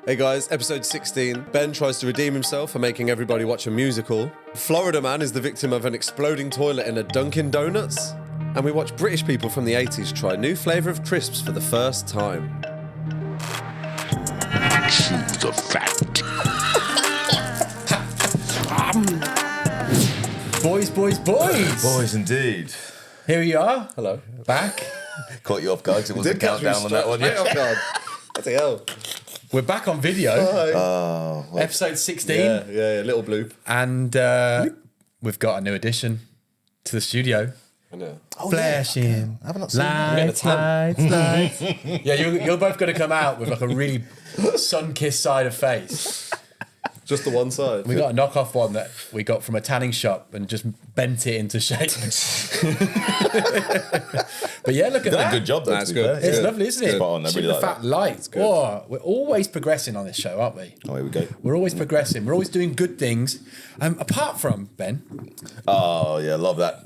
Hey guys, episode 16. Ben tries to redeem himself for making everybody watch a musical. Florida Man is the victim of an exploding toilet in a Dunkin Donuts. And we watch British people from the 80s try new flavour of crisps for the first time. Choose the fact. Boys. Boys, indeed. Here we are. Hello. Back. Caught you off guard because it wasn't a countdown on that one. Oh god. What the hell? We're back on video. Oh, well, Episode 16. Yeah, little bloop. And we've got a new addition to the studio. I know. Flashing. I have not seen that. Lights. Yeah, you're both going to come out with like a really sun-kissed side of face. Just the one side. We got a knockoff one that we got from a tanning shop and just bent it into shape. But yeah, look at Done that. a good job, though. That's to be good. fair. It's lovely, isn't it? Spot on, I really Super like fat that. light. Oh, we're always progressing on this show, aren't we? Oh, here we go. We're always progressing. We're always doing good things. Apart from, Ben, Oh, yeah, love that.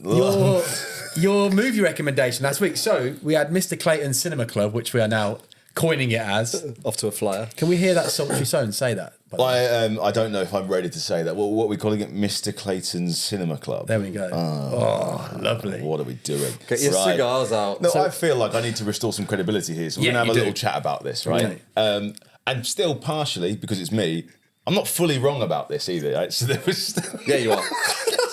your movie recommendation last week. So we had Mr. Clayton's Cinema Club, which we are now coining it as. Off to a flyer. Can we hear that sultry tone say that? by the way? I don't know if I'm ready to say that. What are we calling it? Mr. Clayton's Cinema Club. There we go. Oh, lovely. What are we doing? Get your cigars out. No, I feel like I need to restore some credibility here. So we're Yeah, going to have you a little do. chat about this, right? Okay. And still partially, because it's me, I'm not fully wrong about this either. Right? So there was... Yeah, you are.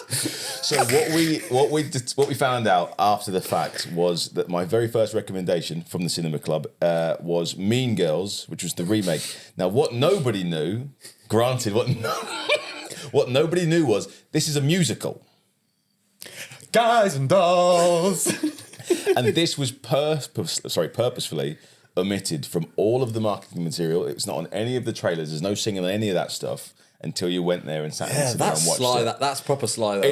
So what we found out after the fact was that my very first recommendation from the Cinema Club was Mean Girls, which was the remake. Now, what nobody knew, granted, what nobody knew was this is a musical, Guys and dolls. and this was purposefully omitted from all of the marketing material. It was not on any of the trailers. There's no singing on any of that stuff until you went there and sat in the cinema That's and watched sly. it. That's proper sly. They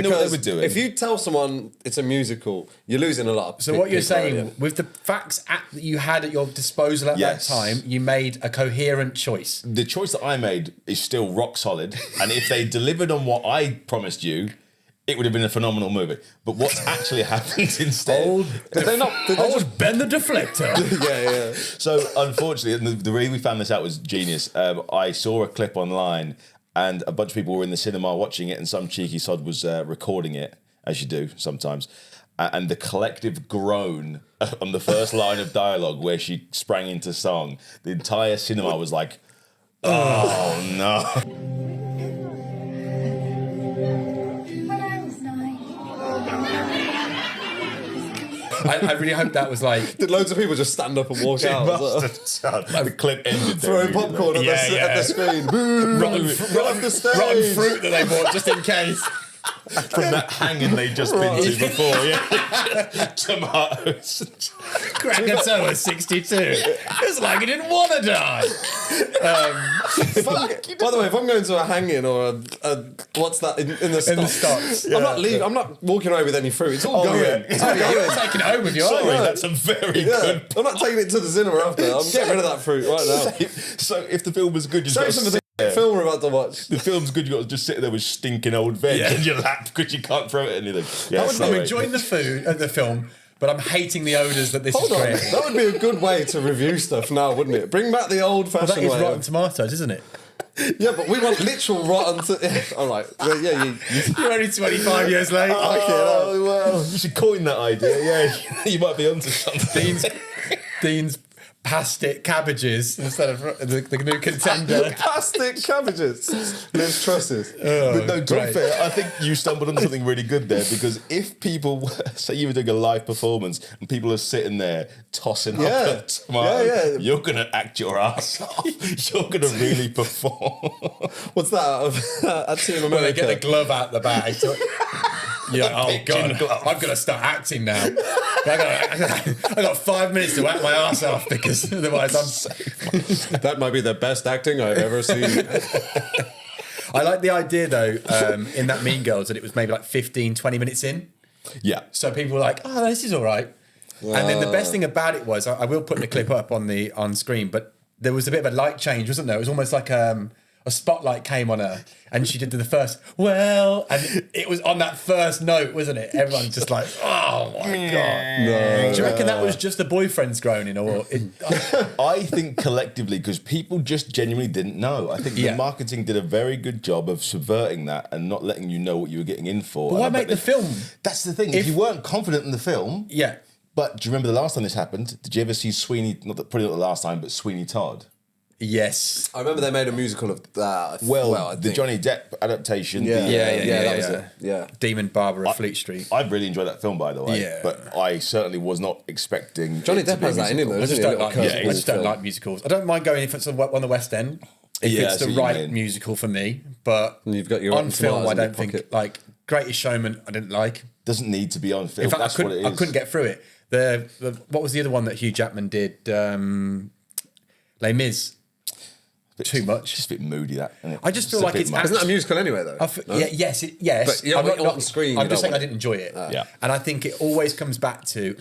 knew what they were doing. If you tell someone it's a musical, you're losing a lot of So what you're people, saying, yeah. with the facts that you had at your disposal at Yes. that time, you made a coherent choice. The choice that I made is still rock solid, and if they delivered on what I promised you, it would have been a phenomenal movie. But what's actually happened instead? Did they not? Did they just? Ben the Deflector. Yeah. So unfortunately, and the way we found this out was genius. I saw a clip online, and a bunch of people were in the cinema watching it, and some cheeky sod was recording it, as you do sometimes. And the collective groan on the first line of dialogue where she sprang into song, the entire cinema was like, "Oh no!" I really hope that was like... Did loads of people just stand up and walk It out? must have done. The clip ended there. Throwing popcorn at, at the screen. rotten fruit that they bought just in case. From that hanging they'd just been to before, yeah. Tomatoes. Krakatoa 62. It's like he didn't want to die. By the way, if I'm going to a hanging or a what's that in the stocks? In the stocks. I'm not leaving. I'm not walking away with any fruit. It's all going. yeah. It's all You're going. taking it home with you, aren't Sorry, you? that's a very Yeah. good. I'm not taking it to the cinema after. I'm getting rid of that fruit right now. So if the film was good, you've got Save to some of sit the there. film we're about to watch. The film's good, you've got to just sit there with stinking old veg in your lap because you can't throw it at anything. Yeah, I'm sorry. enjoying the food at the film, but I'm hating the odours that this Hold is on, creating. that would be a good way to review stuff now, wouldn't it? Bring back the old-fashioned That is way. Rotten Tomatoes, isn't it? Yeah, but we want literal rotten. All right, well, yeah, You're only 25 years late. Oh, well, you should coin that idea. Yeah, you might be onto something. Dean's pastic cabbages instead of the new contender. plastic cabbages. Liz trusses. But no, to be great. fair, I think you stumbled on something really good there, because if people, say you were doing a live performance and people are sitting there tossing Yeah. up a tomato, Yeah. you're going to act your ass off. You're going to really perform. What's that out of Team America? Well, they get the glove out the bag. So, yeah, oh Pitching God, glove. I've got to start acting now. I got 5 minutes to act my ass off because otherwise I'm so... That might be the best acting I've ever seen. I like the idea though, in that Mean Girls, that it was maybe like 15, 20 minutes in. Yeah. So people were like, oh, this is all right. And then the best thing about it was, I will put the clip up on screen, but there was a bit of a light change, wasn't there? It was almost like a spotlight came on her and she did the first, and it was on that first note, wasn't it? Everyone's just like, oh my God. No. Do you reckon that was just the boyfriend's groaning or... I think collectively, because people just genuinely didn't know. I think the marketing did a very good job of subverting that and not letting you know what you were getting in for. But why make the film? That's the thing. If you weren't confident in the film... Yeah. But do you remember the last time this happened? Did you ever see probably not the last time, but Sweeney Todd? Yes. I remember they made a musical of that. The Johnny Depp adaptation. That was it. Yeah. Demon Barber of Fleet Street. I really enjoyed that film, by the way. Yeah. But I certainly was not expecting Johnny it to Depp be a has that in him, musical. though, I just doesn't don't he? like. I just don't like musicals. I don't mind going if it's on the West End. If Yeah, I it's see the what you right mean. musical for me, but And you've got your on Rotten film, Tomatoes I in don't your think pocket. Greatest Showman. I didn't like. Doesn't need to be on film. In fact, That's what it is. I couldn't get through it. The what was the other one that Hugh Jackman did? Les Mis. Too much. Just a bit moody, that. Isn't it? I just feel a like bit it's much. Isn't that a musical anyway, though? Yes. But you're I'm not on screen, I'm you just don't saying I want didn't enjoy it. Yeah. And I think it always comes back to,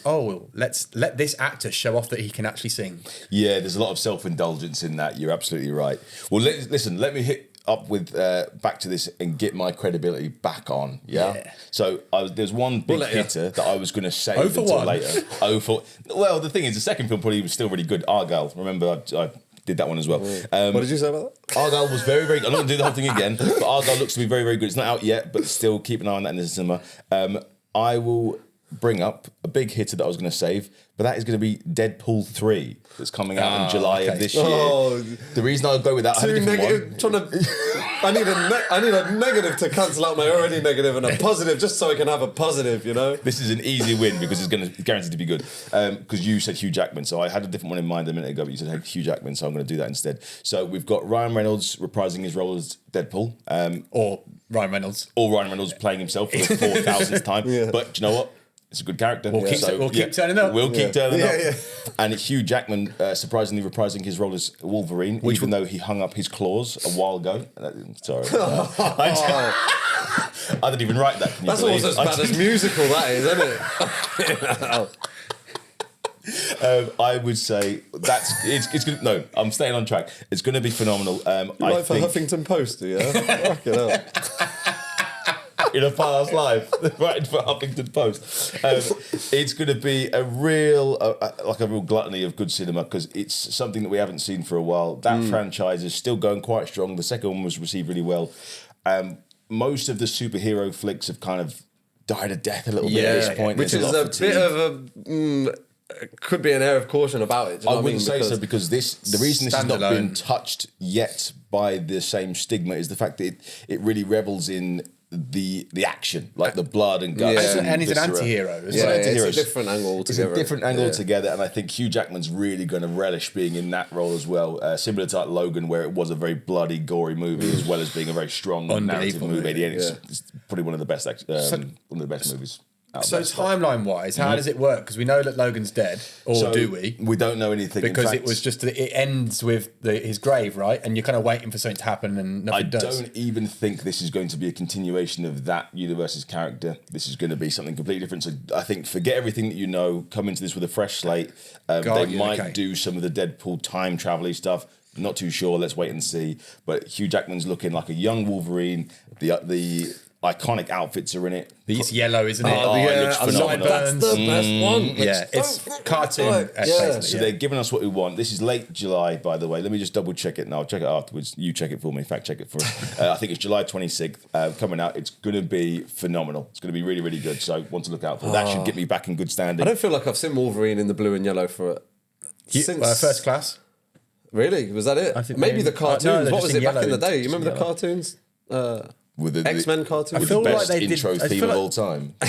let's let this actor show off that he can actually sing. Yeah, there's a lot of self-indulgence in that. You're absolutely right. Well, listen, let me hit up with back to this and get my credibility back on. Yeah. So there's one big let you. hitter that I was going to save Oh for until one. later. Well, the thing is, the second film probably was still really good. Argyle. Remember, I did that one as well. What did you say about that? Argyle was very, very good. I'm not going to do the whole thing again, but Argyle looks to be very, very good. It's not out yet, but still keep an eye on that in the cinema. I will bring up a big hitter that I was going to save, but that is going to be Deadpool 3 that's coming out in July of this year. Oh. The reason I'll go with that, I had a Too different one. negative. I need a negative to cancel out my already negative and a positive just so I can have a positive, you know? This is an easy win because it's going to guaranteed to be good. Because you said Hugh Jackman, so I had a different one in mind a minute ago, but you said hey, Hugh Jackman, so I'm going to do that instead. So we've got Ryan Reynolds reprising his role as Deadpool. Or Ryan Reynolds. Or Ryan Reynolds playing himself for the 4,000th time. But do you know what? It's a good character. We'll keep turning up. We'll keep turning up. And it's Hugh Jackman surprisingly reprising his role as Wolverine, even though he hung up his claws a while ago. Sorry. I didn't even write that. Can you That's believe? almost as bad as musical, that is, isn't it? I would say it's good. No, I'm staying on track. It's going to be phenomenal. Right for Huffington Post, yeah? Fucking hell. In a past life, writing for Huffington Post. It's going to be a real gluttony of good cinema because it's something that we haven't seen for a while. That franchise is still going quite strong. The second one was received really well. Most of the superhero flicks have kind of died a death a little bit at this point. Which There's is lot a of fatigue. bit of a... could be an air of caution about it. Do you know I what wouldn't say so because the reason this has not Standalone. been touched yet by the same stigma is the fact that it really revels in the action, like the blood and guts. Yeah. And he's an viscera. anti-hero. Yeah, Isn't he? it's a Anti-heroes. different angle It's altogether. a different angle Yeah. altogether, and I think Hugh Jackman's really going to relish being in that role as well. Similar to like Logan, where it was a very bloody, gory movie, as well as being a very strong narrative Unbelievable movie. movie, It's probably one of the best, one of the best movies. out So there. timeline-wise, how does it work? Because we know that Logan's dead, or So, do we? We don't know anything in Because fact, it was just it ends with his grave, right? And you're kind of waiting for something to happen, and I nothing does. don't even think this is going to be a continuation of that universe's character. This is going to be something completely different. So I think forget everything that you know. Come into this with a fresh slate. They might do some of the Deadpool time travel stuff. Not too sure. Let's wait and see. But Hugh Jackman's looking like a young Wolverine. The iconic outfits are in it. It's yellow, isn't it? it looks phenomenal. That's the best one. Yeah, it's cartoon. Yeah. basically, So they're giving us what we want. This is late July, by the way. Let me just double check it now. I'll check it afterwards. You check it for me. Fact check it for us. I think it's July 26th coming out. It's going to be phenomenal. It's going to be really, really good. So want to look out for. That should get me back in good standing. I don't feel like I've seen Wolverine in the blue and yellow for since First Class. Really? Was that it? I think maybe maybe- the cartoons. no, they're What just was in it back in yellow. the day? You remember the Yellow. cartoons? With the X-Men cartoons? I With feel the like best they did- intro I feel theme of like- all time. Do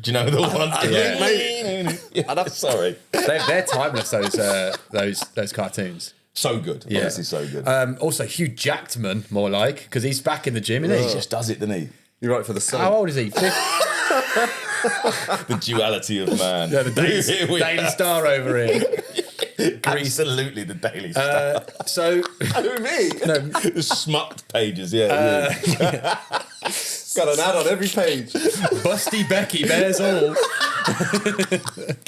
you know the one? Yeah. Sorry. They're timeless. Those cartoons. So good. Yeah. Honestly, so good. Also, Hugh Jackman, more like, because he's back in the gym, isn't he he? just does it, doesn't he? You're right for the sun. How old is he? The duality of man. Yeah, the Daily, Here we Daily are. Star over here. Absolutely the Daily Star. So Who, me? The smut pages, yeah. Got an ad on every page. Busty Becky bears all.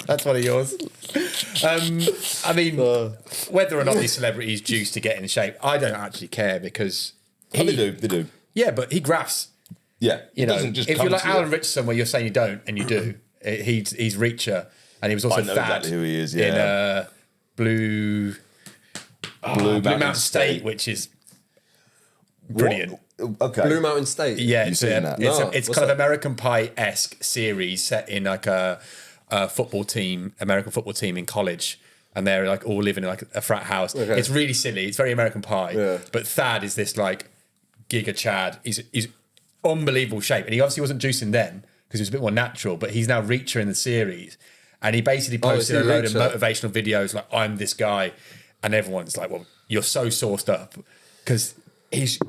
That's one of yours. I mean, whether or not these celebrities juice to get in shape, I don't actually care because They do. Yeah, but he grafts. Yeah. You know, doesn't just if come you're like to Alan you. Richardson, where you're saying you don't and you do, he's Reacher, and he was also I know Thad exactly who he is, in Blue Mountain State, which is brilliant. Okay. Blue Mountain State. Yeah, You've it's, seen that? No, it's what's kind of that? American Pie-esque series set in like a football team, American football team in college, and they're like all living in like a frat house. Okay. It's really silly. It's very American Pie. Yeah. But Thad is this like Giga Chad. He's unbelievable shape, and he obviously wasn't juicing then because he was a bit more natural. But he's now Reacher in the series, and he basically posted a load of motivational videos like I'm this guy, and everyone's like, "Well, you're so sourced up," because he's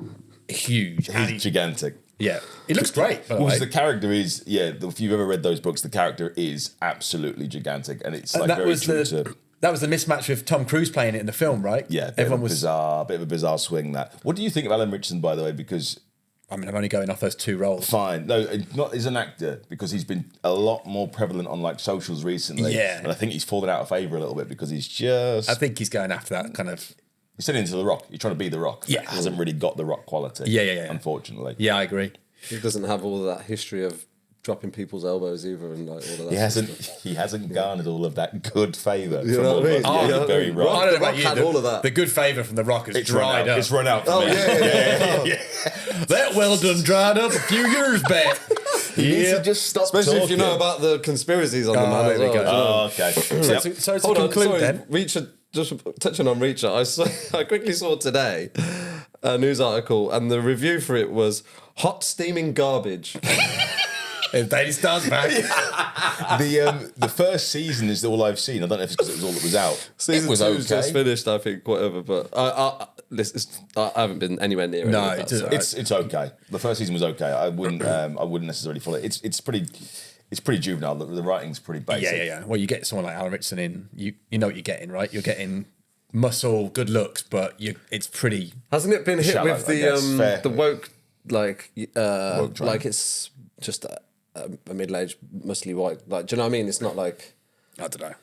huge. and He's gigantic. Yeah, it looks great. By the Well, way. the character is, if you've ever read those books, the character is absolutely gigantic. And it's like that very was true the to... that was the mismatch with Tom Cruise playing it in the film, right? Yeah, everyone was. bit of a bizarre swing. That. What do you think of Alan Richardson, by the way? Because I mean, I'm only going off those two roles. fine, no, not as an actor because he's been a lot more prevalent on like socials recently. Yeah. and I think he's fallen out of favour a little bit because he's just I think he's going after that kind of. he's turning into the Rock. You're trying to be the Rock. Yeah. That hasn't really got the Rock quality. Yeah. Unfortunately, Yeah, I agree. He doesn't have all of that history of dropping people's elbows either, and like all of that. He hasn't garnered all of that good favour You from know all what I of mean? us. Yeah, Yeah, very The Rock. I don't know about Rock you. had all of that. The good favour from The Rock has It's run dried out. up. It's run out for Oh me. yeah. That well done dried up a few years back. He needs to just stop Especially if you know talking. about the conspiracies on the man there as we well. go. do you know? Oh, okay. So to Hold on, conclude sorry, then. Reacher, just touching on Reacher, I quickly saw today a news article, and the review for it was hot steaming garbage. If Daily Star's back. The first season is all I've seen. I don't know if it's because it was all that was out. Season it was 2's okay. just finished, I think, whatever. But I haven't been anywhere near it. No, any of it that, doesn't- It's okay. The first season was okay. I wouldn't necessarily follow it. It's pretty juvenile. The writing's pretty basic. Yeah. Well, you get someone like Alan Richardson in, you know what you're getting, right? You're getting muscle, good looks, but it's pretty. Hasn't it been hit Shallow, with I guess. Fair. the woke Woke trend. like it's just a middle-aged muscly white, like, do you know what I mean? It's not like, I don't know.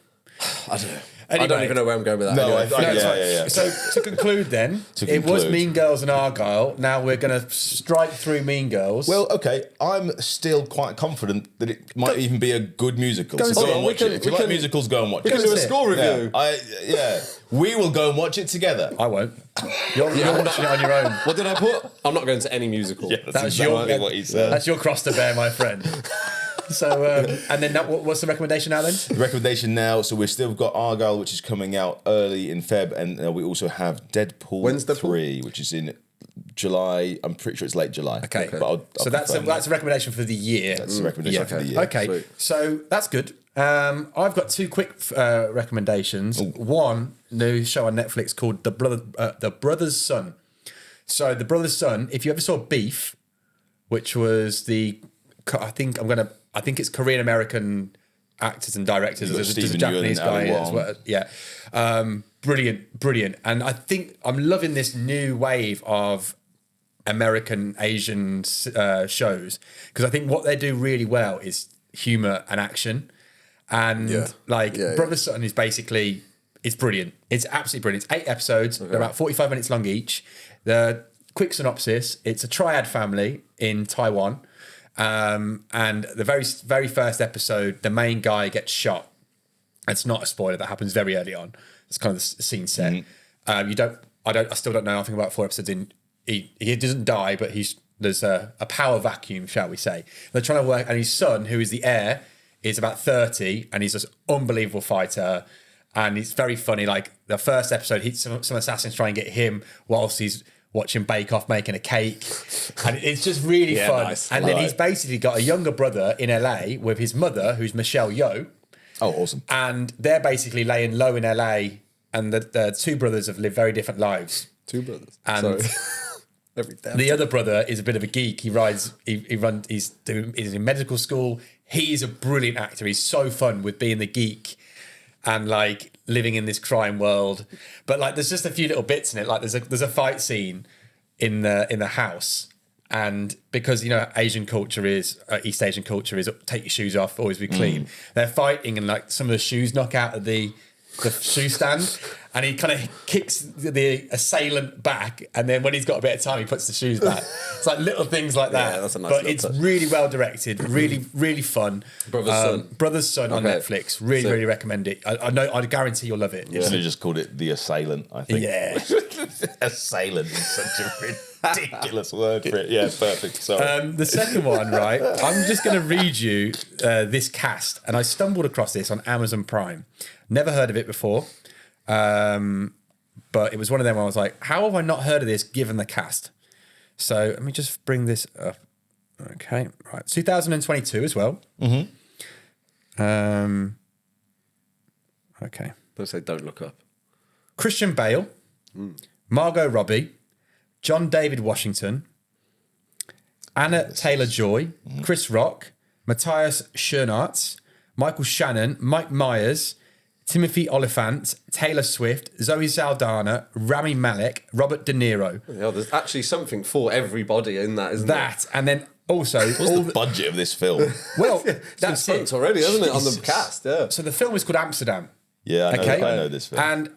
I don't know. I Anyway. don't even know where I'm going with that. No, Anyway. I- No, it's yeah, fine. yeah. So to conclude, then To it was conclude. Mean Girls and Argyle. Now we're going to strike through Mean Girls. Well, okay. I'm still quite confident that it might even be a good musical. Go and So see go it. and We watch can- it. If we you like can- musicals, go and watch We it. can do a see it. score Yeah, review. we will go and watch it together. I won't. You're watching it on your own. What did I put? I'm not going to any musical. That's your what he said. That's your cross to bear, my friend. So and then what's the recommendation now then? The recommendation now, so we've still got Argyle, which is coming out early in Feb, and we also have Deadpool When's Deadpool? 3, which is in July. I'm pretty sure it's late July. Okay. But I'll So that's confirm a recommendation for the year. That's the recommendation for the year. Okay, Sweet. so that's good. I've got two quick recommendations. One new show on Netflix called The Brother's Son. So The Brother's Son. If you ever saw Beef, which was I think it's Korean American actors and directors. You've got There's a Stephen Japanese Yeun, guy Ali as Wong. well. Yeah, brilliant. And I think I'm loving this new wave of American Asian shows because I think what they do really well is humor and action, and Brother's Son is basically it's brilliant. It's absolutely brilliant. It's 8 episodes. They're about 45 minutes long each. The quick synopsis: it's a triad family in Taiwan, and the very first episode, the main guy gets shot. It's not a spoiler. That happens very early on. It's kind of the scene set. I still don't know. I think about 4 episodes in. He doesn't die, but there's a power vacuum, shall we say. They're trying to work, and his son, who is the heir, is about 30, and he's this unbelievable fighter, and it's very funny. Like the first episode, some assassins try and get him whilst he's watching Bake Off making a cake, and it's just really fun. Nice. And then he's basically got a younger brother in LA with his mother, who's Michelle Yeoh, Oh, awesome. and they're basically laying low in LA, and the two brothers have lived very different lives. Two brothers. And Sorry. Every damn the other brother is a bit of a geek. He's in medical school. He's a brilliant actor. He's so fun with being the geek. and like living in this crime world. But like, there's just a few little bits in it. Like, there's a fight scene in the house, and because Asian culture is East Asian culture is take your shoes off, always be clean. They're fighting, and like some of the shoes knock out of the shoe stand, and he kind of kicks the assailant back, and then when he's got a bit of time, he puts the shoes back. It's like little things like that. Yeah, that's a nice but little it's touch. really well directed, really fun. Brother's Son on Okay. Netflix. Really recommend it. I know. I guarantee you'll love it. Should have just called it The Assailant, I think. Yeah. Assailant is such a ridiculous word for it. Yeah, perfect. Sorry. The second one, right? I'm just going to read you this cast, and I stumbled across this on Amazon Prime. Never heard of it before, but it was one of them where I was like, "How have I not heard of this?" Given the cast. So let me just bring this up. Okay, right, 2022 as well. Okay, Don't say don't look up. Christian Bale, Margot Robbie, John David Washington, Anna Taylor-Joy, Chris Rock, Matthias Schoenaerts, Michael Shannon, Mike Myers, Timothy Olyphant, Taylor Swift, Zoe Saldana, Rami Malek, Robert De Niro. Yeah, there's actually something for everybody in that, isn't there? That, and then also... What's the budget of this film? Well, It's that's been it. spent already, hasn't it, on the Jesus. cast? Yeah. So the film is called Amsterdam. Yeah, I know, Okay. I know this film. And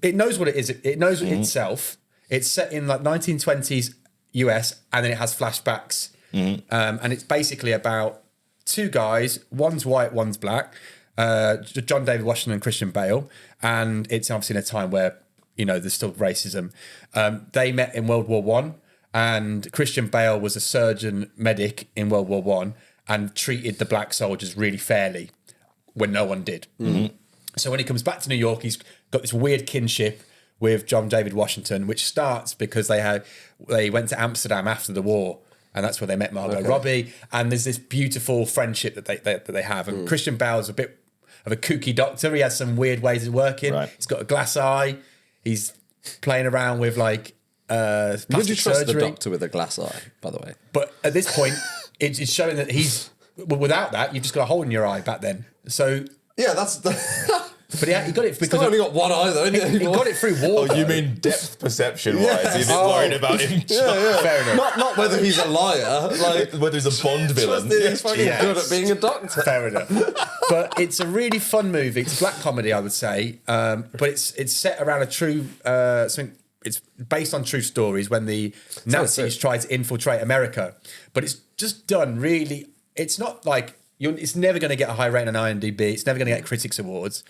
it knows what it is. It knows itself. It's set in like 1920s US, and then it has flashbacks. And it's basically about two guys. One's white, one's black. John David Washington and Christian Bale. And it's obviously in a time where, there's still racism. They met in World War One, and Christian Bale was a surgeon medic in World War One and treated the black soldiers really fairly when no one did. So when he comes back to New York, he's got this weird kinship with John David Washington, which starts because they went to Amsterdam after the war, and that's where they met Margot Robbie. And there's this beautiful friendship that they have. And Christian Bale's a bit of a kooky doctor. He has some weird ways of working. Right. He's got a glass eye. He's playing around with like Would you plastic trust surgery. the doctor with a glass eye, by the way? But at this point, it's showing that without that, you've just got a hole in your eye back then. So, Yeah, that's... but he got it He's because only got one eye, though, isn't he he? got it through war. Oh, you mean depth perception wise? He's worried about him. Fair enough. Not whether he's a liar, like... Whether he's a Bond villain. He's fucking Yes. good at being a doctor. Fair enough. But it's a really fun movie. It's a black comedy, I would say. But it's set around a true something. It's based on true stories when the Nazis tried to infiltrate America. But it's just done really. It's not like it's never going to get a high rating on IMDb. It's never going to get critics awards.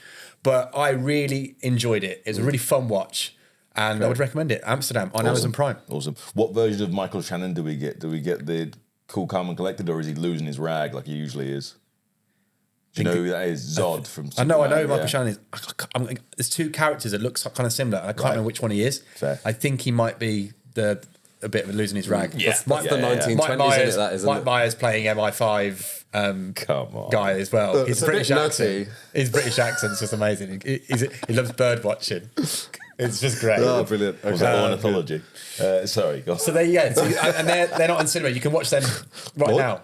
But I really enjoyed it. It was a really fun watch, and I would recommend it. Amsterdam on Amazon Prime. Awesome. What version of Michael Shannon do we get? Do we get the cool, calm, and collected, or is he losing his rag like he usually is? Do you know who that is? Zod from I know Superman, Michael yeah. Shannon is. There's two characters that look kind of similar, and I can't remember which one he is. Fair. I think he might be a bit of a losing his rag. Yeah. That's the Yeah, yeah. 1920s, Mike Myers, isn't it, that, isn't Mike it? Myers playing MI5 Come on. guy as well. It's His a British bit accent. nutty. His British accent's just amazing. He loves bird watching. It's just great. Oh, brilliant. Was that ornithology? Sorry, go on. So and they're not on cinema. You can watch them right now.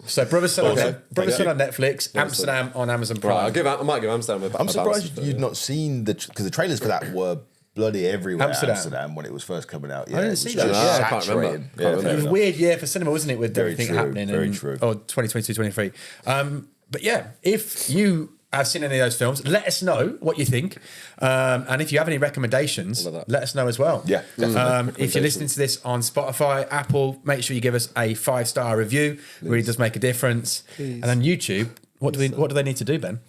So Brother Son on Netflix, Amsterdam on Amazon Prime. Right, I might give Amsterdam a I'm surprised balance. you'd not seen because the trailers for that were bloody everywhere. Amsterdam. Amsterdam when it was first coming out. Yeah, didn't it was see just that. Yeah, I can't remember. saturated. Can't Yeah, remember. fair It was a enough. weird year for cinema, wasn't it, with Very everything true, happening? very and, true. Or 2022, 23. But yeah, if you have seen any of those films, let us know what you think. And if you have any recommendations, Love that. let us know as well. Yeah, definitely. If you're listening to this on Spotify, Apple, make sure you give us a 5-star review. It really does make a difference. And on YouTube, what do they need to do, Ben?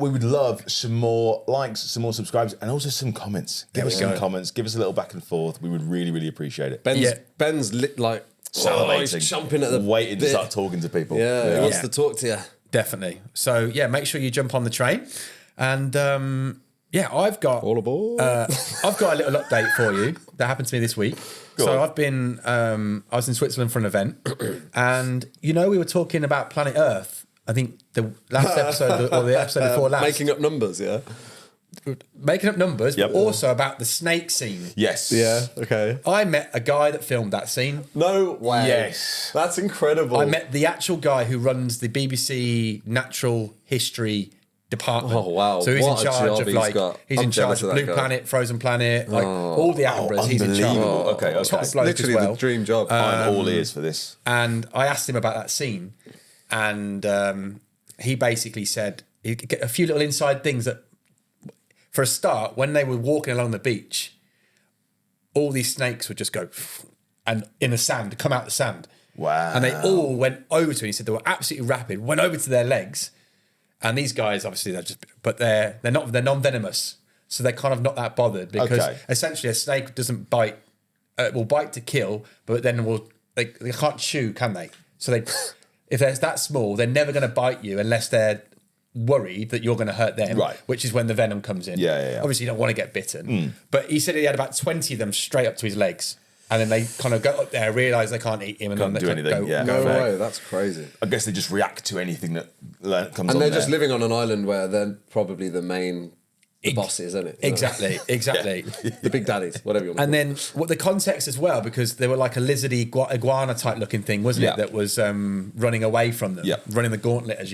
We would love some more likes, some more subscribers, and also some comments. Give us some comments. Give us a little back and forth. We would really, really appreciate it. Ben's Salivating, he's chomping at the waiting to bit. start talking to people. Yeah, he wants Yeah. to talk to you. Definitely. So yeah, make sure you jump on the train. And I've got All aboard. I've got a little update for you that happened to me this week. on. I've been I was in Switzerland for an event, and we were talking about planet Earth. I think the last episode or the episode before last, Making up numbers, yeah? making up numbers, Yep. but also about the snake scene. Yes. okay. I met a guy that filmed that scene. No way. Yes. That's incredible. I met the actual guy who runs the BBC Natural History department. Oh, wow. So he's What in a charge job of he's like got. he's I'm in charge jealous of of that Blue guy. Planet, Frozen Planet, like all the Attenboroughs. He's in charge. unbelievable. Okay. Top bloke Literally as well. the dream job. I'm all ears for this. And I asked him about that scene, and he basically said he'd get a few little inside things that, for a start, when they were walking along the beach, all these snakes would just go and in the sand, come out the sand. Wow. And they all went over to him. He said they were absolutely rapid, went over to their legs. And these guys, obviously, they're non-venomous. So they're kind of not that bothered because essentially a snake doesn't bite, will bite to kill, but then they can't chew, can they? So if they're that small, they're never going to bite you unless they're worried that you're going to hurt them, right? Which is when the venom comes in. Yeah. Obviously, you don't want to get bitten. But he said he had about 20 of them straight up to his legs. And then they kind of go up there, realise they can't eat him, and Can't then do they anything, yeah. No Fair. way, that's crazy. I guess they just react to anything that comes on And they're there. just living on an island where they're probably the main bosses, isn't it? You know? Exactly. The big daddies, whatever you want to And then what the context as well, because they were like a lizardy iguana type looking thing, wasn't it? That was running away from them, running the gauntlet, as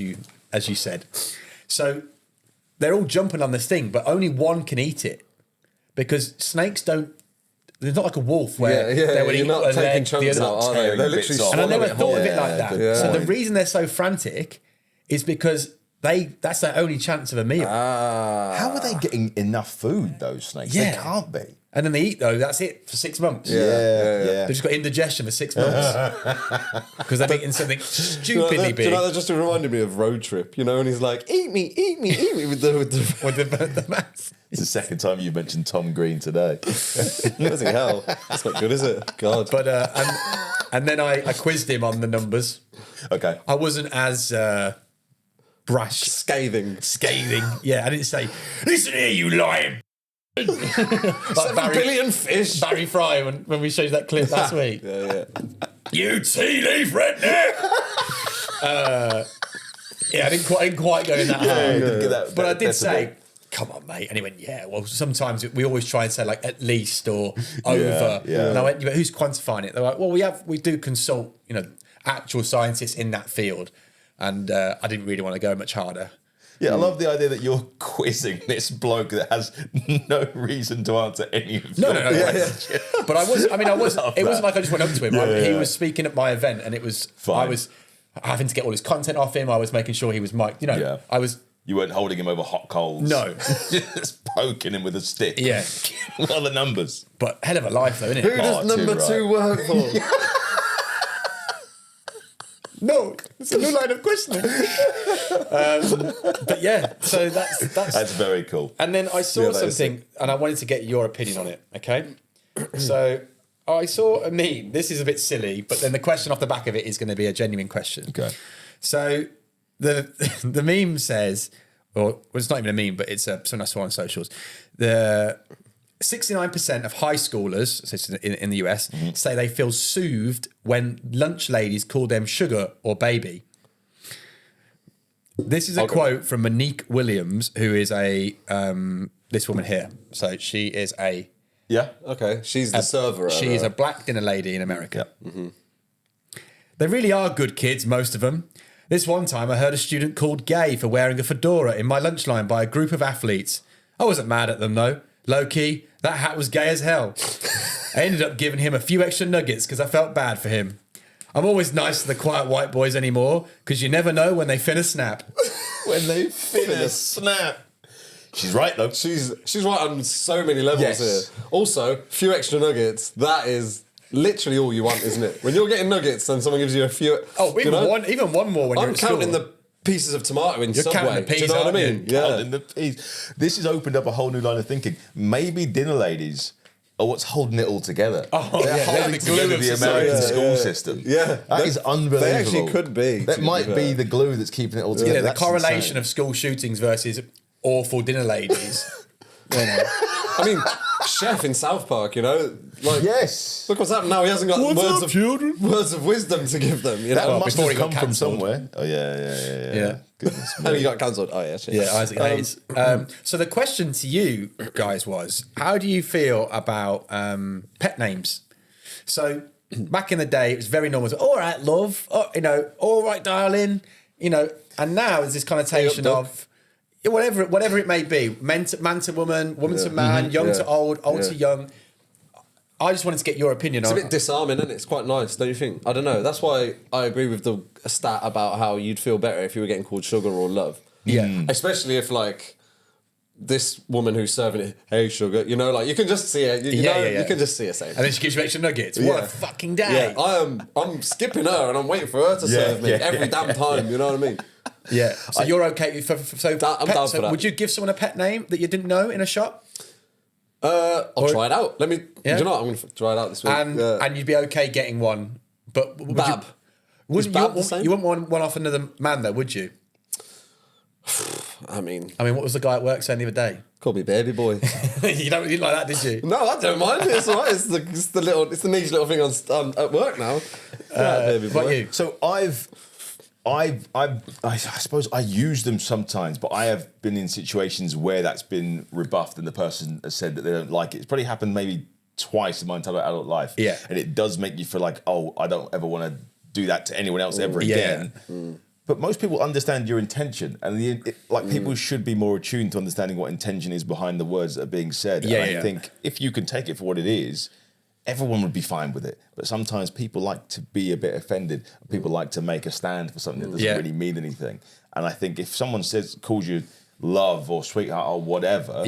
you said. So they're all jumping on this thing, but only one can eat it because snakes don't. They're not like a wolf where they would you're eat not a taking leg, chunks the out, other. are they? They're literally bits off. And I never swallowing it thought whole. of it like that. good So the point. reason they're so frantic is because that's their only chance of a meal. How are they getting enough food, those snakes? Yeah. They can't be. And then they eat, though, that's it for 6 months. Yeah. They've just got indigestion for 6 months. Because they've eaten something stupidly Do you know, big. that just reminded me of Road Trip, you know, and he's like, eat me with the With the mass. It's the second time you mentioned Tom Green today. bloody hell. That's not good, is it? God. But and then I quizzed him on the numbers. Okay. I wasn't as brash. Scathing. Yeah, I didn't say, listen here, you lying. Like 7 billion fish. Barry Fry when we showed that clip last week. Yeah. You tea leaf redneck. Yeah, I didn't quite go in that hard. But I did say, come on, mate. And he went, yeah, well, sometimes we always try and say like at least or over. Yeah. And I went, but who's quantifying it? They're like, well, we do consult, actual scientists in that field. And I didn't really want to go much harder. Yeah, I love the idea that you're quizzing this bloke that has no reason to answer any of your questions. But I was. It wasn't like I just went up to him. He yeah. was speaking at my event, and it was. Fine. I was having to get all his content off him. I was making sure he was mic'd. I was. You weren't holding him over hot coals. No. Just poking him with a stick. Yeah. What are the numbers? But hell of a life, though, isn't Who it? does number right. 2 work for? No, it's a new line of questioning. But yeah, so That's very cool. And then I saw something, and I wanted to get your opinion on it. Okay, so I saw a meme. This is a bit silly, but then the question off the back of it is going to be a genuine question. Okay. So the meme says, well, it's not even a meme, but it's something I saw on socials. The 69% of high schoolers, so it's in the US, say they feel soothed when lunch ladies call them sugar or baby. This is a quote from Monique Williams, who is this woman here. So she is Yeah. Okay, she's the server. she is a black dinner lady in America. Yeah. They really are good kids, most of them. This one time I heard a student called gay for wearing a fedora in my lunch line by a group of athletes. I wasn't mad at them though. Low key, that hat was gay as hell. I ended up giving him a few extra nuggets because I felt bad for him. I'm always nice to the quiet white boys anymore because you never know when they finna snap. When they finna snap. She's right though. She's right on so many levels Yes. here. Also, few extra nuggets. That is literally all you want, isn't it? When you're getting nuggets and someone gives you a few. Oh, even one more when you're I'm at school. counting the pieces of tomato in Subway. counting the Do you peas, know what I aren't you? mean? Yeah. Counting the peas. This has opened up a whole new line of thinking. Maybe dinner ladies are what's holding it all together. Oh, They're yeah, holding the glue together of the society. American Yeah, school yeah. system. Yeah. That is unbelievable. They actually could be, That to be might be fair. the glue that's keeping it all together. Yeah, the That's correlation insane. of school shootings versus awful dinner ladies. I mean, Chef in South Park, like Yes. look what's happened now. He hasn't got words of wisdom to give them. That Well, must before have he got come from cancelled. somewhere. Oh, yeah. Goodness me. And he got cancelled. Oh yeah, shit. Yeah, Isaac Hayes. So the question to you guys was, how do you feel about pet names? So back in the day, it was very normal. All right, love. Oh, all right, darling. And now there's this connotation duck. of, whatever it may be, man to woman, woman to man, young to old to young. I just wanted to get your opinion on it. It's a bit disarming, isn't it? It's quite nice, don't you think? I don't know. That's why I agree with the stat about how you'd feel better if you were getting called sugar or love. Yeah. Especially if, like, this woman who's serving it, hey, sugar, you know, like, you can just see it. You can just see her saying. And then she gives you extra nuggets. What a fucking day. Yeah, I'm skipping her and I'm waiting for her to serve me every damn time, you know what I mean? Yeah. So you're okay. I'm down for that. Would you give someone a pet name that you didn't know in a shop? I'll try it out. Do you know what? I'm going to try it out this week. And you'd be okay getting one. But Bab. You wouldn't want one off another man, though, would you? I mean, what was the guy at work saying the other day? Call me baby boy. You didn't like that, did you? No, I don't mind. It's all right. It's the niche little thing on at work now. Baby boy. What about you? So I suppose I use them sometimes, but I have been in situations where that's been rebuffed and the person has said that they don't like it. It's probably happened maybe twice in my entire adult life. Yeah. And it does make you feel like, oh, I don't ever want to do that to anyone else ever again. But most people understand your intention, and people should be more attuned to understanding what intention is behind the words that are being said. And I think if you can take it for what it is, everyone would be fine with it. But sometimes people like to be a bit offended. People like to make a stand for something that doesn't really mean anything. And I think if someone calls you love or sweetheart or whatever,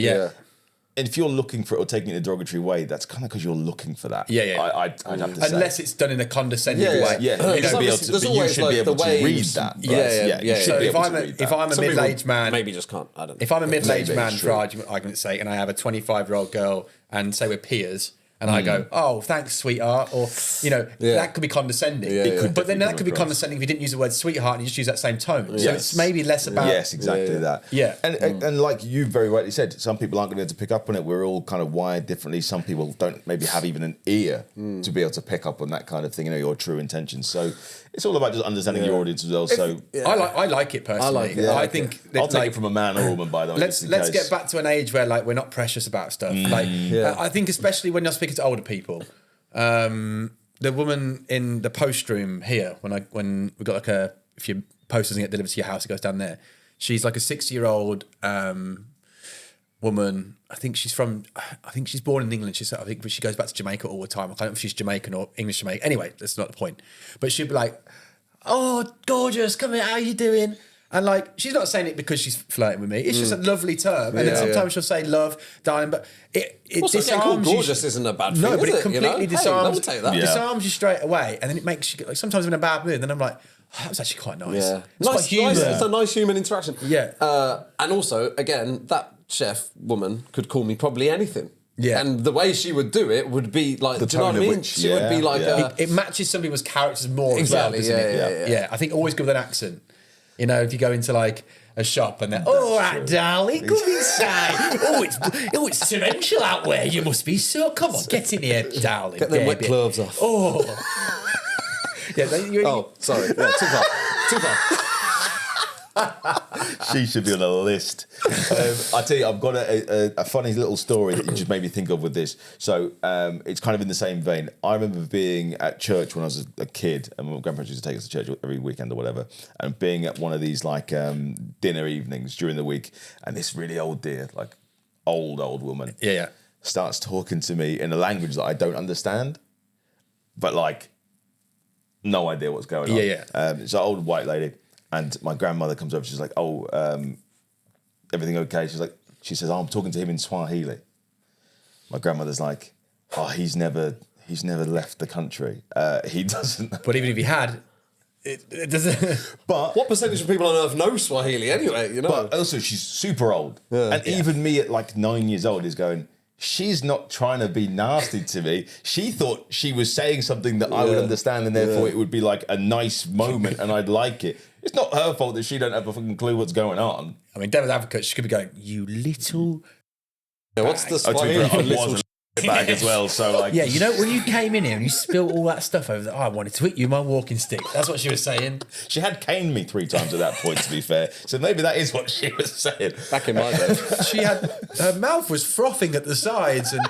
and if you're looking for it or taking it in a derogatory way, that's kind of because you're looking for that. I'd have to say. Unless it's done in a condescending way. You should be able to read that. So if I'm a middle-aged man, maybe just can't. I don't know. If I'm a middle-aged man, for argument's sake, and I have a 25-year-old girl, and say we're peers, and I go, oh, thanks, sweetheart, or, that could be condescending. But then that could be condescending if you didn't use the word sweetheart and you just use that same tone. So it's maybe less about... Yes, exactly that. Yeah. And like you very rightly said, some people aren't going to be able to pick up on it. We're all kind of wired differently. Some people don't maybe have even an ear to be able to pick up on that kind of thing, your true intentions. So it's all about just understanding your audience as well. I like it personally. I think I'll take it from a man or a woman, by the way. Let's get back to an age where we're not precious about stuff. I think especially when you're speaking to older people, the woman in the post room here, when we got if your post doesn't get delivered to your house, it goes down there. She's like a 60-year-old woman. I think she's born in England. I think she goes back to Jamaica all the time. I can't know if she's Jamaican or English Jamaican. Anyway, that's not the point. But she'd be like, "Oh, gorgeous, come here, how you doing?" And she's not saying it because she's flirting with me. It's just a lovely term. And then sometimes she'll say love, darling, but it disarms you. Gorgeous isn't a bad thing, No, but it completely disarms, disarms you straight away. And then it makes you, sometimes I'm in a bad mood, and then I'm like, oh, that was actually quite nice. Yeah. It's quite human. It's a nice human interaction. Yeah. And also, again, that chef woman could call me probably anything. Yeah. And the way she would do it would be like, do you know what I mean? She would be like... It matches some people's characters more as well, doesn't it? Yeah. I think always go with an accent. If you go into a shop and they're, all right, darling, come inside. It's torrential out there. You must be so. Come on, get in here, darling. Get them wet gloves off. Oh. Sorry. Yeah, too far. She should be on a list. I tell you, I've got a funny little story that you just made me think of with this. So it's kind of in the same vein. I remember being at church when I was a kid, and my grandparents used to take us to church every weekend or whatever, and being at one of these dinner evenings during the week, and this really old dear, old woman, starts talking to me in a language that I don't understand, but no idea what's going on. It's an old white lady. And my grandmother comes over. She's like, "Oh, everything okay?" She says, "Oh, I'm talking to him in Swahili." My grandmother's like, "Oh, he's never left the country. He doesn't." But even if he had, it doesn't. But what percentage of people on earth know Swahili anyway? But also, she's super old, even me at 9 years old is going, she's not trying to be nasty to me. She thought she was saying something that I would understand, and therefore it would be a nice moment, and I'd like it. It's not her fault that she don't have a fucking clue what's going on. I mean, Devil's Advocate, she could be going, "You little." Yeah, what's the Swahili for little bag as well? So when you came in here and you spilled all that stuff over, I wanted to hit you with my walking stick. That's what she was saying. She had caned me 3 times at that point, to be fair. So maybe that is what she was saying. Back in my day, her mouth was frothing at the sides, and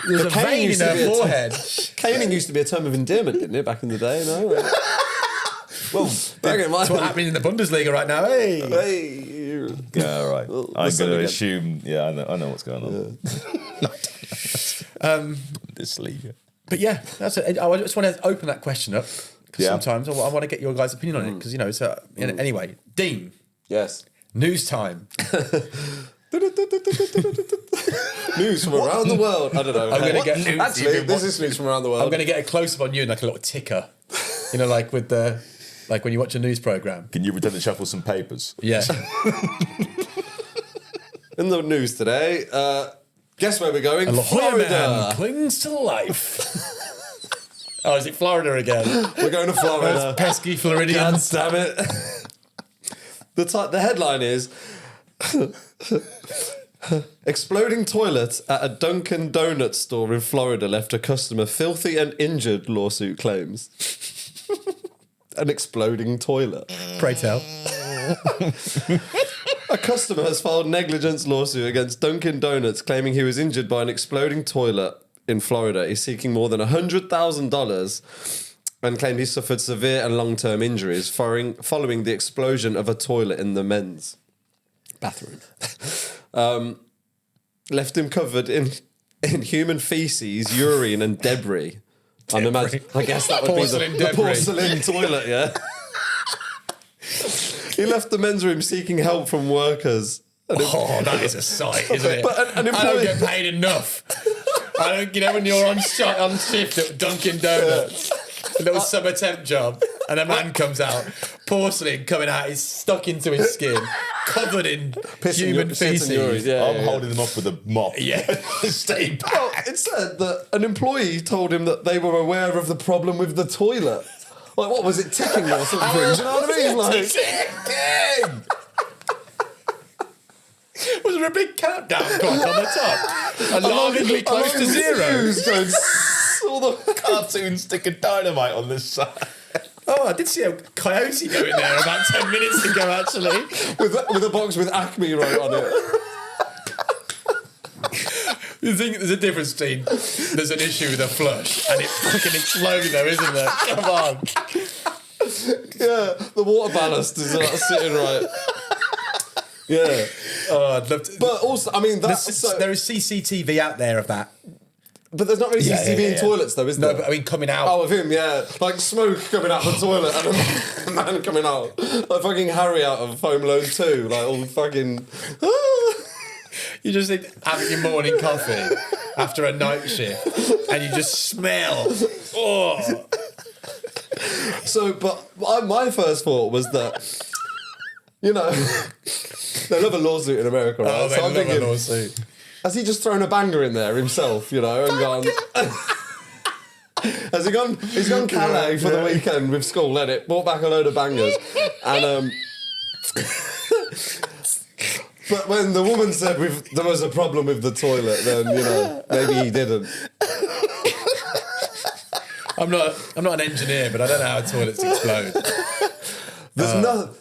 there was a vein in her forehead. Caning used to be a term of endearment, didn't it? Back in the day, no. Well, that's what happening in the Bundesliga right now. Hey, Yeah, all right. We'll I'm send going to again. assume. Yeah, I know what's going on. This league. But yeah, that's it. I just want to open that question up because sometimes I want to get your guys' opinion on it because it's anyway. Dean, Yes. news time. News from around the world. I don't know. I'm gonna get news Actually, even this is news from around the world. I'm going to get a close up on you and like a little ticker, like with the when you watch a news program. Can you pretend to shuffle some papers? Yeah. In the news today, guess where we're going? A La Jolla Florida. man clings to life. Oh, is it Florida again? We're going to Florida. Pesky God Floridians. damn it. The headline is exploding toilet at a Dunkin Donuts store in Florida left a customer filthy and injured, lawsuit claims. An exploding toilet. Pray tell. A customer has filed negligence lawsuit against Dunkin Donuts claiming he was injured by an exploding toilet in Florida. He's seeking more than $100,000 and claimed he suffered severe and long-term injuries following the explosion of a toilet in the men's bathroom. Left him covered in human feces, urine and debris. I guess that would Porcelain be the debris. porcelain toilet, yeah. He left the men's room seeking help from workers. Oh, that is a sight, isn't it? But an I don't employee- get paid enough. I don't, when you're on shift at Dunkin Donuts, a little summer temp job, and a man comes out, porcelain coming out, he's stuck into his skin, covered in human feces. I'm holding them up with a mop. Yeah. Stay back. Well, it said that an employee told him that they were aware of the problem with the toilet. Like, what was it, ticking or something? Do you know what I mean? Like, Was there a big countdown clock on the top? Alarmingly close to zero. All the Cartoon stick of dynamite on this side. Oh, I did see a coyote go in there about 10 minutes ago, actually. with a box with Acme wrote on it. You think there's a difference between there's an issue with a flush and it fucking exploding though, isn't there? Come on. Yeah, the water ballast is not sitting right. Yeah. Oh, I'd love to. But also, I mean, that's there is CCTV out there of that. but there's not really CCTV in toilets, though, is there? No, but I mean, coming out. Oh, of him, yeah. Like smoke coming out of the toilet and a man coming out. Like fucking Harry out of Home Alone 2. Like all fucking... You just need having your morning coffee after a night shift and you just smell. Oh. So, but my first thought was that, they love a lawsuit in America, right? Oh, they so I'm love a thinking, lawsuit. has he just thrown a banger in there himself, and gone... Has he gone? He's gone Calais for the weekend with school, let it, brought back a load of bangers. And, but when the woman said there was a problem with the toilet, then, maybe he didn't. I'm not an engineer, but I don't know how toilets explode. There's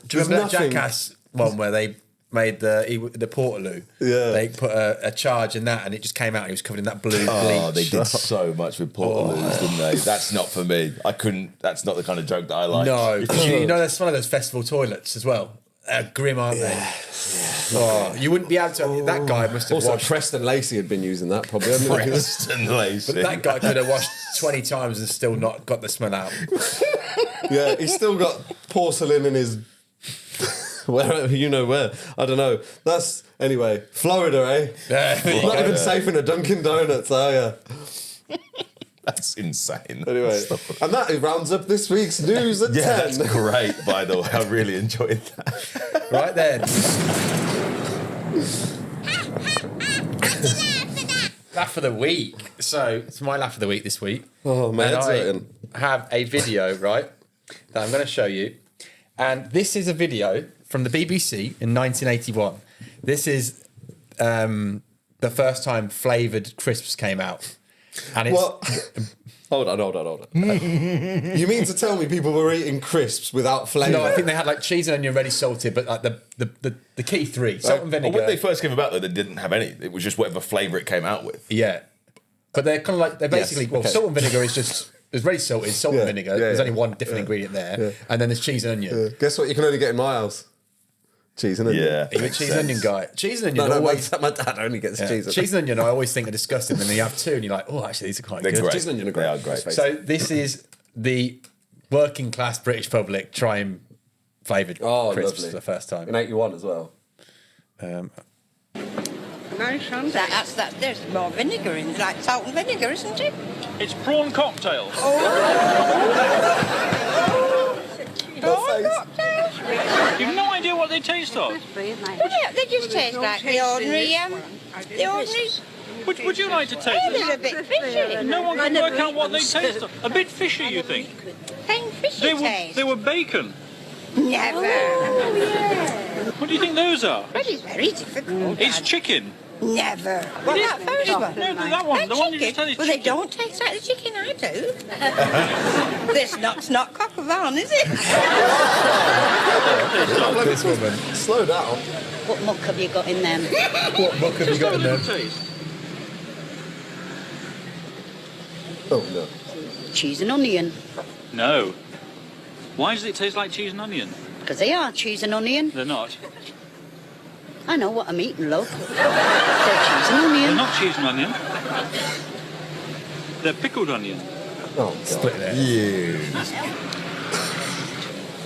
Do you remember that nothing. Jackass one where they made the Portaloo? Yeah. They put a charge in that and it just came out and it was covered in that blue bleach. Oh, they did so much with Portaloos, didn't they? That's not for me. That's not the kind of joke that I like. No, because that's one of those festival toilets as well. Grim, aren't they? Yeah. Oh, you wouldn't be able to. That guy must have Also, washed. Preston Lacey had been using that probably. Hadn't he? Preston Lacey. But that guy could have washed 20 times and still not got the smell out. Yeah, he's still got porcelain in his... wherever, where. I don't know. That's... Anyway, Florida, eh? Yeah, Not even safe in a Dunkin Donuts, are you? That's insane. Anyway, and that rounds up this week's news at 10. That's great, by the way. I really enjoyed that. Right then. Laugh of the week. So it's my laugh of the week this week. Oh, man, And it's hurting. I have a video, right, that I'm going to show you. And this is a video from the BBC in 1981. This is the first time flavoured crisps came out. And it's... What? Hold on. You mean to tell me people were eating crisps without flavour? No, I think they had like cheese and onion ready salted, but like the key three, salt and vinegar. When they first came about, though, they didn't have any. It was just whatever flavour it came out with. Yeah. But they're kind of like, they're basically, salt and vinegar is just, there's ready salted, salt and vinegar. There's only one different ingredient there. And then there's cheese and onion. Guess what you can only get in my house? Cheese and onion. Yeah. Are you a cheese and onion guy? Cheese and onion No, always... my dad only gets cheese. Cheese and onion I always think are disgusting, and then you have two and you're like, oh, actually, these are quite They're good. great. Cheese and onion are great. They are great. So this is the working class British public trying flavoured crisps lovely. for the first time. In 81 as well. Nice, aren't it? There's more vinegar in it, like salt and vinegar, isn't it? It's prawn cocktail. You've no idea what they taste of. Yeah, they just taste like the ordinary, Would you like to taste They're a them? bit fishy. No one can work out what they taste of. A bit fishy, you think? Plain fishy taste. They were bacon. Never. What do you think those are? Very, very difficult. It's chicken. Never. Well, that first one. No, that one. The one you just said is Well, they chicken. don't taste like the chicken I do. This nut's not cock of on, is it? This woman. Slow down. What muck have you got in them? What muck have you got in there? Taste. Oh, no. Cheese and onion. No. Why does it taste like cheese and onion? Because they are cheese and onion. They're not. I know what I'm eating, love. They're cheese and They're onion. not cheese and onion. They're pickled onion. Oh, God. Split there.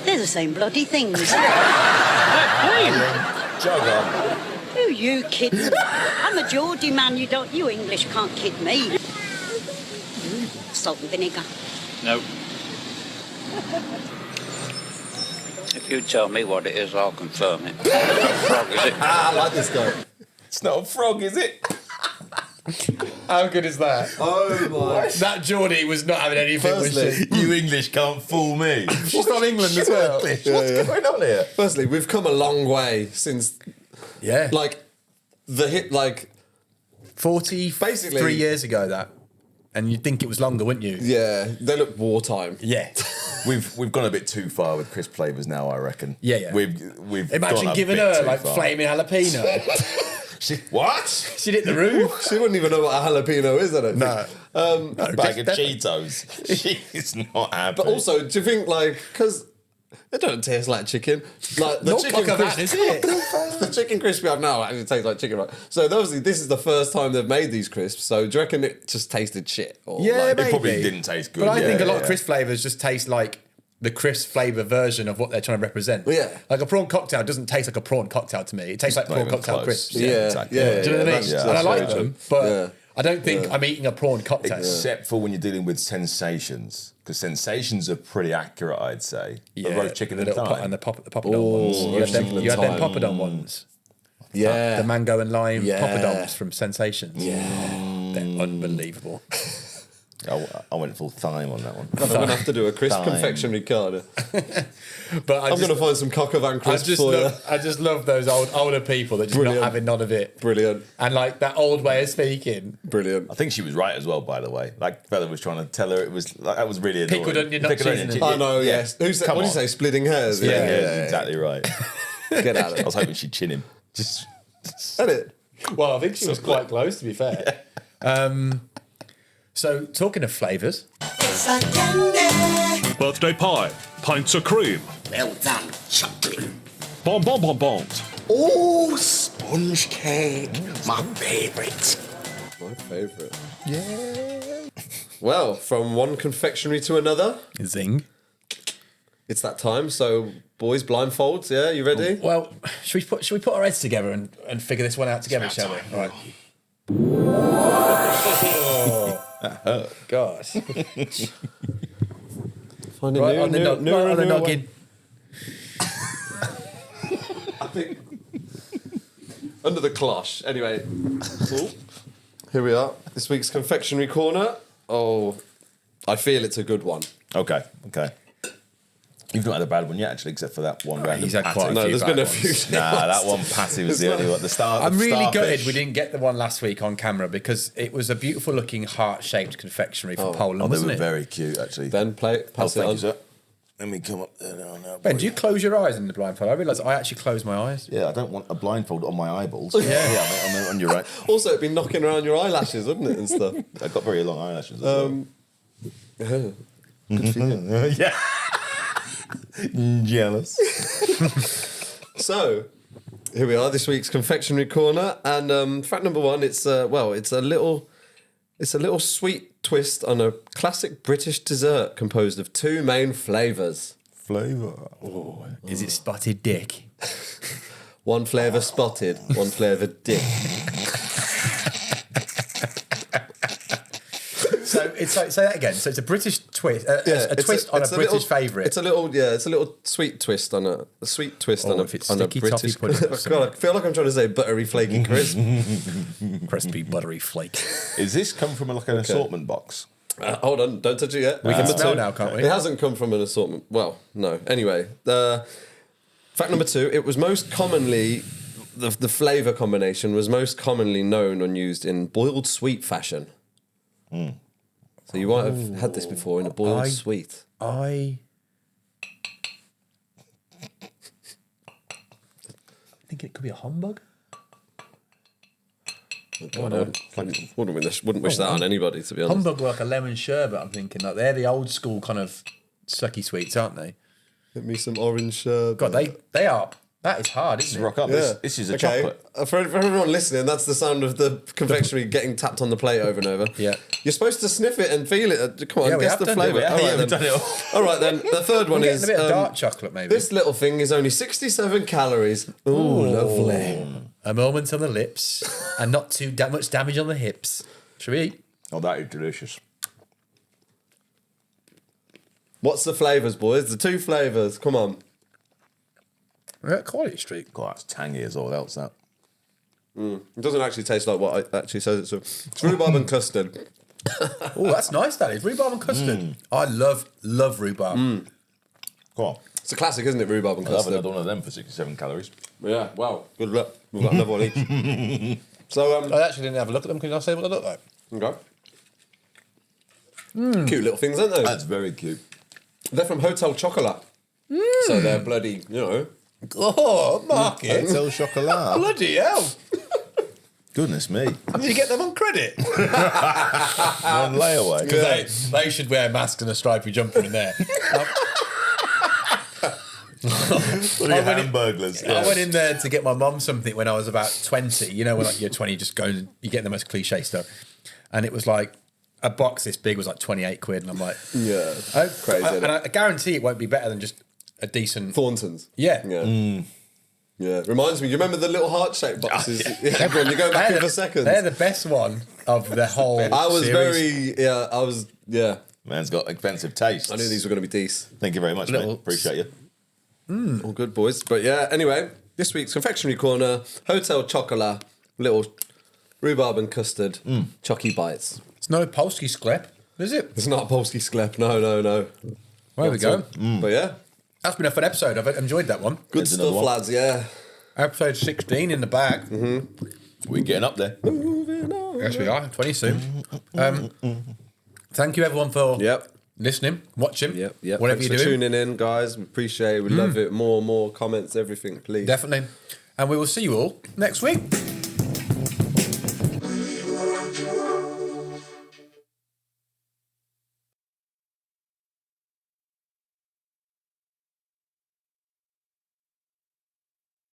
They're the same bloody things. They're plain. Jog on. Who you kidding? I'm a Geordie man. You English can't kid me. Salt and vinegar. No. If you tell me what it is, I'll confirm it. Frog, is it? I like this guy. It's not a frog, is it? How good is that? Oh, my. That Geordie was not having anything with Firstly, shit. You English can't fool me. She's from England as well. English. What's going on here? Firstly, we've come a long way since, Yeah. like, the hit, like, 43 Basically- years ago, that. And you'd think it was longer, wouldn't you? yeah, they look wartime. Yeah. We've gone a bit too far with crisp flavours now, I reckon. Yeah, yeah. We've gone Imagine a giving bit her too like far. flaming jalapeno. What? She'd hit the roof. She wouldn't even know what a jalapeno is, I don't think. No. A bag of Cheetos. She's not happy. But also, do you think, like, because it don't taste like chicken. Like, the Not chicken cock of that, is it? The chicken crisp we have now actually tastes like chicken, right? So, obviously, this is the first time they've made these crisps. So, do you reckon it just tasted shit? Or, Yeah, like, maybe. it probably didn't taste good. But I think a lot of yeah. crisp flavours just taste like the crisp flavour version of what they're trying to represent. Yeah. Like a prawn cocktail doesn't taste like a prawn cocktail to me. It tastes like not prawn even cocktail close. crisps. Yeah, exactly. yeah, Do you know what I mean? yeah, And I that's like very them, but Yeah. I don't think I'm eating a prawn cocktail. Except for when you're dealing with sensations. Because sensations are pretty accurate, I'd say. The roast chicken the and little thyme. and the poppadom ones. You had roast them, chicken and you had them thyme. poppadom ones. Yeah. The mango and lime Yeah. poppadoms from Sensations. Yeah. They're unbelievable. I went full thyme on that one. I'm going to have to do a crisp Thyme. confectionery corner. But I'm going to find some cock of crisps for you. I just love those older people that just Brilliant. not having none of it. Brilliant. And like that old way of speaking. Brilliant. I think she was right as well, by the way. Like, fella was trying to tell her it was like that was really annoying. Pickled onion, not Pickled cheese and onion. I know, yes. Who said, Come what did you on. say? Splitting hairs? Yeah, exactly right. Get out of I it. was hoping she'd chin him. Just Isn't it? Well, I think she was quite close, to be fair. So, talking of flavours, Birthday pie, pints of cream, Well done, chocolate. bonbons. Oh, sponge cake, my favourite. My favourite. Yeah. Well, from one confectionery to another, zing. it's that time. So, boys, blindfolds, yeah? You ready? Well, should we put our heads together and figure this one out together, shall we? All right. God. Find a Right new, on the, new, nog- new, right on the new noggin. I think under the cloche. Anyway, Ooh. Here we are. This week's confectionery corner. Oh, I feel it's a good one. okay. You've not had a bad one yet, actually, except for that one random He's had patty. quite a No, few there's bad been a ones. few. Nah, that one patty was the only one. The star. I'm the really starfish. gutted we didn't get the one last week on camera because it was a beautiful looking heart-shaped confectionery from Poland, Oh, they wasn't were it? very cute, actually. Ben, play it. Pass it thank on. you, sir. Let me come up there now. Ben, do you close your eyes in the blindfold? I realise I actually close my eyes. Yeah, I don't want a blindfold on my eyeballs. Yeah, on your right. Also, it'd be knocking around your eyelashes, wouldn't it, and stuff? I've got very long eyelashes. As well. Yeah. Jealous. So, Here we are, this week's Confectionery Corner. And fact number one, it's a little sweet twist on a classic British dessert composed of two main flavours. Flavour. Oh, is it spotted dick? One flavour spotted, one flavour dick. So it's like, say that again. So it's a British twist, a twist on a British favourite. It's a little sweet twist on a sweet twist on a if it's on a sticky British. toffee pudding or God, I feel like I'm trying to say buttery flaky crisp. Crispy buttery flake. Is this come from like an assortment box? Hold on, don't touch it yet. We can smell now, can't we? It hasn't come from an assortment. Well, no. Anyway, fact number two: it was most commonly the flavour combination was most commonly known and used in boiled sweet fashion. So you might have had this before in a boiled sweet. I think it could be a humbug. Wouldn't wish that on anybody, to be honest. Humbug like a lemon sherbet. I'm thinking like they're the old school kind of sucky sweets, aren't they? Get me some orange sherbet. God, they are. That is hard, isn't it? Rock up. Yeah. This is a chocolate. For everyone listening, that's the sound of the confectionery getting tapped on the plate over and over. Yeah. You're supposed to sniff it and feel it. Come on, Yeah, we guess have the done it. flavour. We have. All right, Yeah, then. we've done it all. All right, then. The third one We're is... getting a bit of dark chocolate, maybe. This little thing is only 67 calories. Ooh, lovely. A moment on the lips and not too much damage on the hips. Should we eat? Oh, that is delicious. What's the flavours, boys? The two flavours. Come on. We're at Quality Street. God, that's tangy as all else, that. It doesn't actually taste like what it actually says it's. It's rhubarb and custard. Oh, that's nice, that is. Rhubarb and custard. I love rhubarb. Go on. It's a classic, isn't it? Rhubarb and I'll have custard. another one of them for 67 calories. Yeah, wow. Good luck. We've got another one each. So, I actually didn't have a look at them. Can I say what they look like? okay. Cute little things, aren't they? That's very cute. They're from Hotel Chocolat. So they're bloody, Oh, market. Hotel Chocolat. Bloody hell. Goodness me. Did you get them on credit? One layaway. They should wear masks and a stripy jumper in there. What are you, hamburglers? I went in there to get my mum something when I was about 20. You know, when like you're 20, you just go and you get the most cliche stuff. And it was like, a box this big was like 28 quid. And I'm like, Yeah. Crazy. and I guarantee it won't be better than just a decent... Thornton's. Yeah. Yeah. Yeah. Reminds me, you remember the little heart-shaped boxes? Yeah, go on, you go back in for seconds. They're the best one of the whole I was series. Man's got expensive taste. I knew these were going to be decent. Thank you very much, mate. Appreciate you. All good, boys. But yeah, anyway, this week's Confectionery Corner, Hotel Chocolat, little rhubarb and custard, chocky bites. It's no Polski sklep, is it? It's not a Polski sklep, no. There we go. But yeah, That's been a fun episode. I've enjoyed that one. good There's another stuff, one. lads, yeah. Episode 16 in the bag. We're getting up there. Yes, we are. 20 soon. Thank you, everyone, for listening, watching, Yep. whatever Thanks you're for doing. tuning in, guys. We appreciate it. We love it. More comments, everything, please. Definitely. And we will see you all next week.